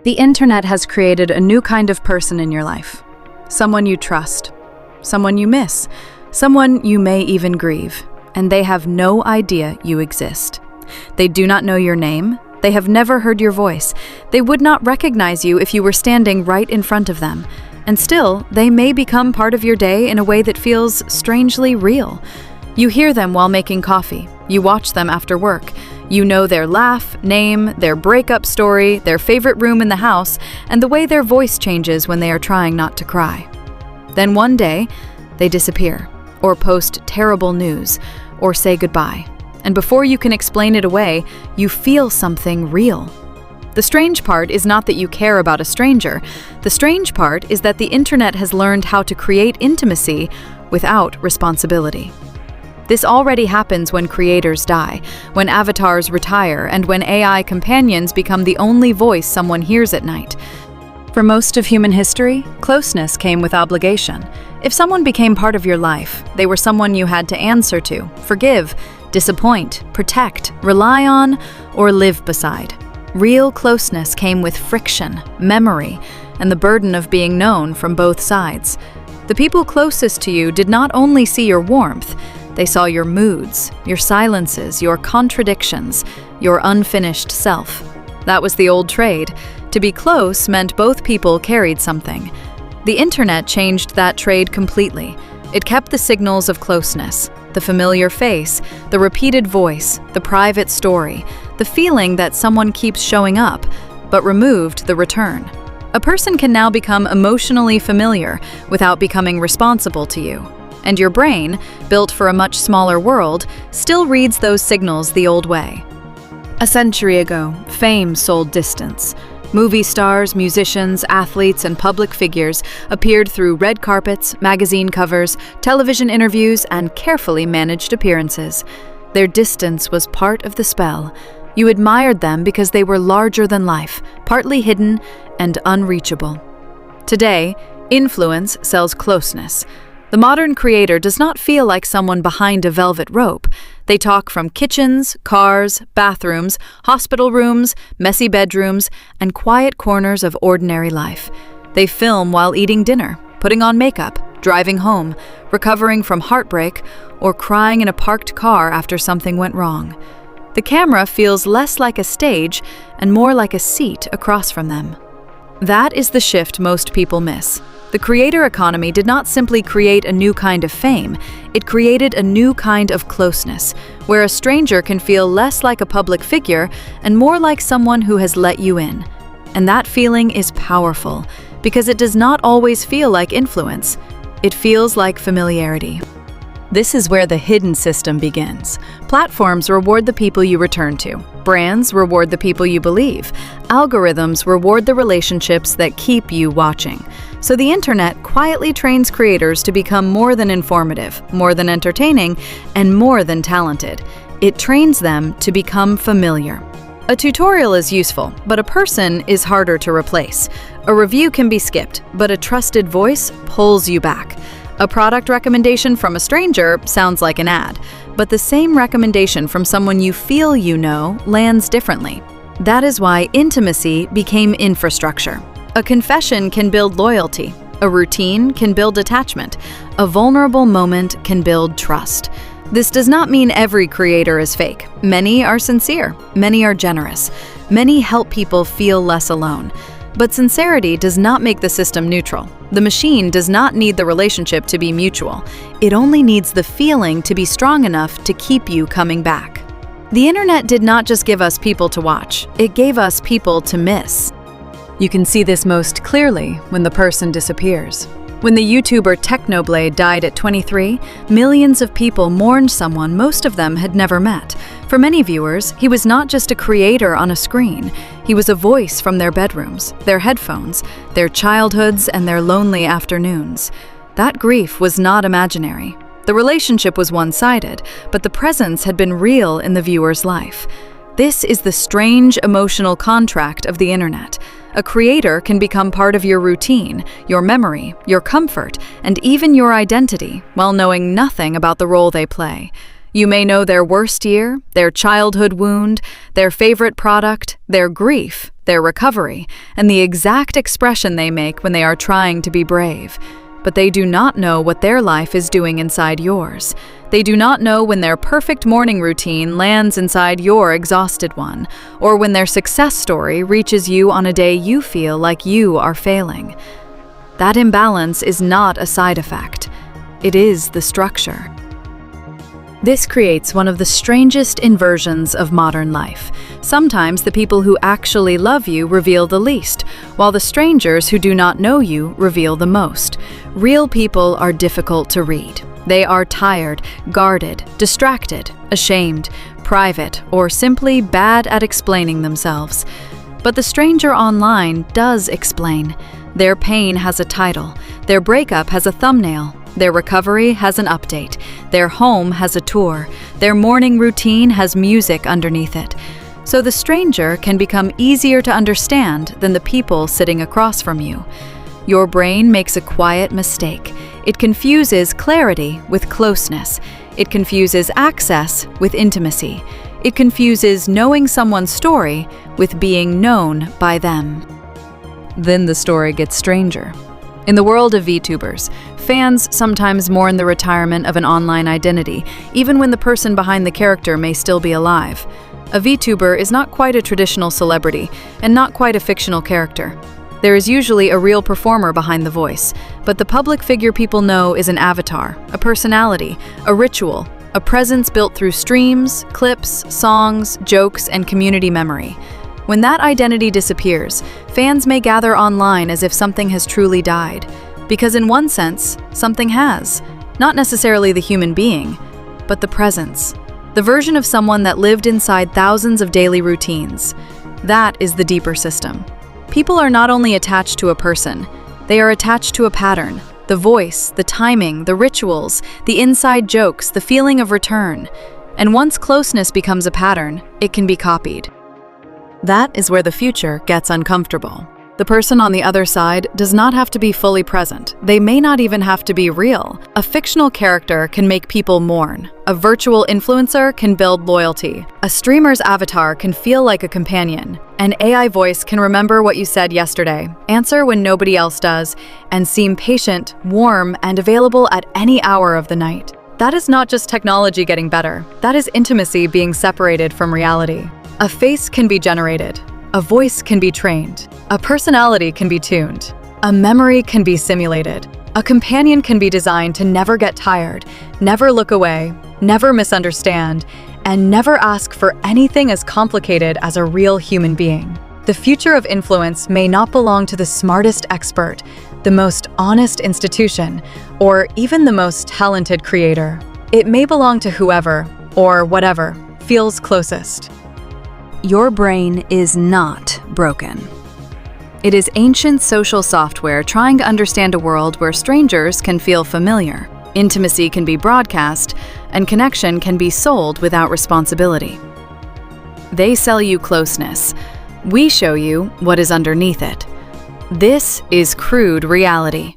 The internet has created a new kind of person in your life. Someone you trust, someone you miss, someone you may even grieve, and they have no idea you exist. They do not know your name. They have never heard your voice. They would not recognize you if you were standing right in front of them. And still, they may become part of your day in a way that feels strangely real. You hear them while making coffee. You watch them after work. You know their laugh, name, their breakup story, their favorite room in the house, and the way their voice changes when they are trying not to cry. Then one day, they disappear, or post terrible news, or say goodbye. And before you can explain it away, you feel something real. The strange part is not that you care about a stranger. The strange part is that the internet has learned how to create intimacy without responsibility. This already happens when creators die, when avatars retire, and when AI companions become the only voice someone hears at night. For most of human history, closeness came with obligation. If someone became part of your life, they were someone you had to answer to, forgive, disappoint, protect, rely on, or live beside. Real closeness came with friction, memory, and the burden of being known from both sides. The people closest to you did not only see your warmth, they saw your moods, your silences, your contradictions, your unfinished self. That was the old trade. To be close meant both people carried something. The internet changed that trade completely. It kept the signals of closeness, the familiar face, the repeated voice, the private story, the feeling that someone keeps showing up, but removed the return. A person can now become emotionally familiar without becoming responsible to you. And your brain, built for a much smaller world, still reads those signals the old way. A century ago, fame sold distance. Movie stars, musicians, athletes, and public figures appeared through red carpets, magazine covers, television interviews, and carefully managed appearances. Their distance was part of the spell. You admired them because they were larger than life, partly hidden, and unreachable. Today, influence sells closeness. The modern creator does not feel like someone behind a velvet rope. They talk from kitchens, cars, bathrooms, hospital rooms, messy bedrooms, and quiet corners of ordinary life. They film while eating dinner, putting on makeup, driving home, recovering from heartbreak, or crying in a parked car after something went wrong. The camera feels less like a stage and more like a seat across from them. That is the shift most people miss. The creator economy did not simply create a new kind of fame, it created a new kind of closeness, where a stranger can feel less like a public figure and more like someone who has let you in. And that feeling is powerful, because it does not always feel like influence. It feels like familiarity. This is where the hidden system begins. Platforms reward the people you return to. Brands reward the people you believe. Algorithms reward the relationships that keep you watching. So the internet quietly trains creators to become more than informative, more than entertaining, and more than talented. It trains them to become familiar. A tutorial is useful, but a person is harder to replace. A review can be skipped, but a trusted voice pulls you back. A product recommendation from a stranger sounds like an ad, but the same recommendation from someone you feel you know lands differently. That is why intimacy became infrastructure. A confession can build loyalty. A routine can build attachment. A vulnerable moment can build trust. This does not mean every creator is fake. Many are sincere. Many are generous. Many help people feel less alone. But sincerity does not make the system neutral. The machine does not need the relationship to be mutual. It only needs the feeling to be strong enough to keep you coming back. The internet did not just give us people to watch, it gave us people to miss. You can see this most clearly when the person disappears. When the YouTuber Technoblade died at 23, millions of people mourned someone most of them had never met. For many viewers, he was not just a creator on a screen. He was a voice from their bedrooms, their headphones, their childhoods, and their lonely afternoons. That grief was not imaginary. The relationship was one-sided, but the presence had been real in the viewer's life. This is the strange emotional contract of the internet. A creator can become part of your routine, your memory, your comfort, and even your identity, while knowing nothing about the role they play. You may know their worst year, their childhood wound, their favorite product, their grief, their recovery, and the exact expression they make when they are trying to be brave. But they do not know what their life is doing inside yours. They do not know when their perfect morning routine lands inside your exhausted one, or when their success story reaches you on a day you feel like you are failing. That imbalance is not a side effect. It is the structure. This creates one of the strangest inversions of modern life. Sometimes the people who actually love you reveal the least, while the strangers who do not know you reveal the most. Real people are difficult to read. They are tired, guarded, distracted, ashamed, private, or simply bad at explaining themselves. But the stranger online does explain. Their pain has a title. Their breakup has a thumbnail. Their recovery has an update. Their home has a tour. Their morning routine has music underneath it. So the stranger can become easier to understand than the people sitting across from you. Your brain makes a quiet mistake. It confuses clarity with closeness. It confuses access with intimacy. It confuses knowing someone's story with being known by them. Then the story gets stranger. In the world of VTubers, fans sometimes mourn the retirement of an online identity, even when the person behind the character may still be alive. A VTuber is not quite a traditional celebrity, and not quite a fictional character. There is usually a real performer behind the voice, but the public figure people know is an avatar, a personality, a ritual, a presence built through streams, clips, songs, jokes, and community memory. When that identity disappears, fans may gather online as if something has truly died. Because in one sense, something has. Not necessarily the human being, but the presence. The version of someone that lived inside thousands of daily routines. That is the deeper system. People are not only attached to a person, they are attached to a pattern. The voice, the timing, the rituals, the inside jokes, the feeling of return. And once closeness becomes a pattern, it can be copied. That is where the future gets uncomfortable. The person on the other side does not have to be fully present. They may not even have to be real. A fictional character can make people mourn. A virtual influencer can build loyalty. A streamer's avatar can feel like a companion. An AI voice can remember what you said yesterday, answer when nobody else does, and seem patient, warm, and available at any hour of the night. That is not just technology getting better. That is intimacy being separated from reality. A face can be generated. A voice can be trained. A personality can be tuned. A memory can be simulated. A companion can be designed to never get tired, never look away, never misunderstand, and never ask for anything as complicated as a real human being. The future of influence may not belong to the smartest expert, the most honest institution, or even the most talented creator. It may belong to whoever, or whatever, feels closest. Your brain is not broken. It is ancient social software trying to understand a world where strangers can feel familiar, intimacy can be broadcast, and connection can be sold without responsibility. They sell you closeness. We show you what is underneath it. This is Crude reality.